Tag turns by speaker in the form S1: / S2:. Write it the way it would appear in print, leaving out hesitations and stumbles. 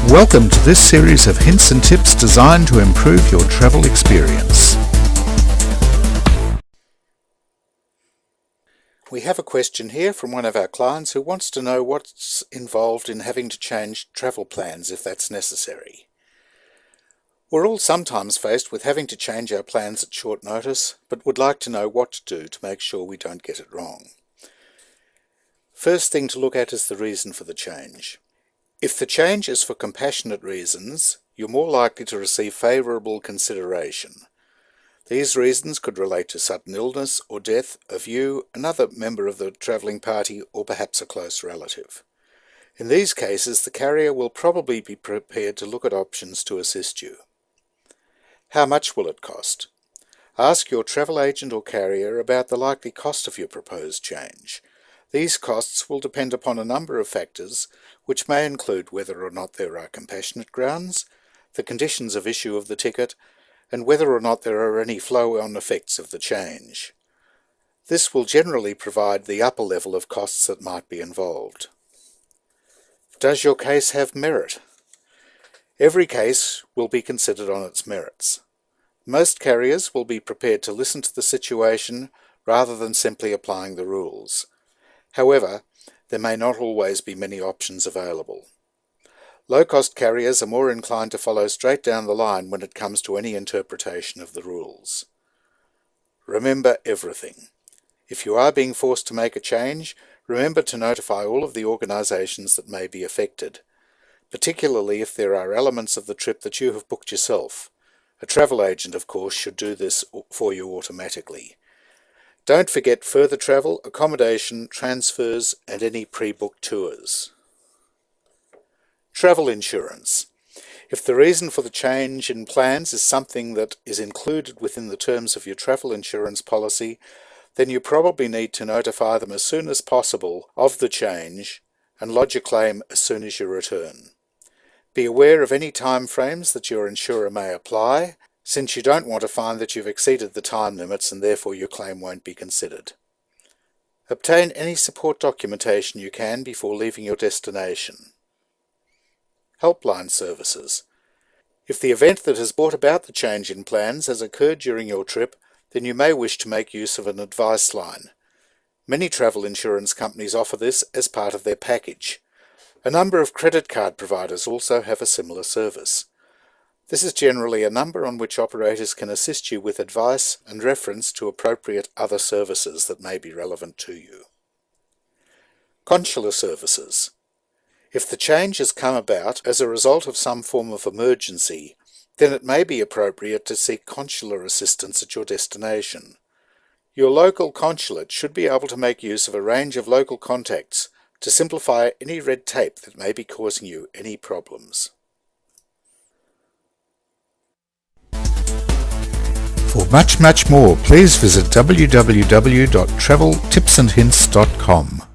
S1: Welcome to this series of hints and tips designed to improve your travel experience. We have a question here from one of our clients who wants to know what's involved in having to change travel plans if that's necessary. We're all sometimes faced with having to change our plans at short notice, but would like to know what to do to make sure we don't get it wrong. First thing to look at is the reason for the change. If the change is for compassionate reasons, you're more likely to receive favourable consideration. These reasons could relate to sudden illness or death of you, another member of the travelling party, or perhaps a close relative. In these cases, the carrier will probably be prepared to look at options to assist you. How much will it cost? Ask your travel agent or carrier about the likely cost of your proposed change. These costs will depend upon a number of factors, which may include whether or not there are compassionate grounds, the conditions of issue of the ticket, and whether or not there are any flow-on effects of the change. This will generally provide the upper level of costs that might be involved. Does your case have merit? Every case will be considered on its merits. Most carriers will be prepared to listen to the situation rather than simply applying the rules. However, there may not always be many options available. Low-cost carriers are more inclined to follow straight down the line when it comes to any interpretation of the rules. Remember everything. If you are being forced to make a change, remember to notify all of the organisations that may be affected, particularly if there are elements of the trip that you have booked yourself. A travel agent, of course, should do this for you automatically. Don't forget further travel, accommodation, transfers, and any pre-booked tours. Travel insurance. If the reason for the change in plans is something that is included within the terms of your travel insurance policy, then you probably need to notify them as soon as possible of the change and lodge a claim as soon as you return. Be aware of any time frames that your insurer may apply, since you don't want to find that you've exceeded the time limits and therefore your claim won't be considered. Obtain any support documentation you can before leaving your destination. Helpline services. If the event that has brought about the change in plans has occurred during your trip, then you may wish to make use of an advice line. Many travel insurance companies offer this as part of their package. A number of credit card providers also have a similar service. This is generally a number on which operators can assist you with advice and reference to appropriate other services that may be relevant to you. Consular services. If the change has come about as a result of some form of emergency, then it may be appropriate to seek consular assistance at your destination. Your local consulate should be able to make use of a range of local contacts to simplify any red tape that may be causing you any problems. For much more, please visit www.traveltipsandhints.com.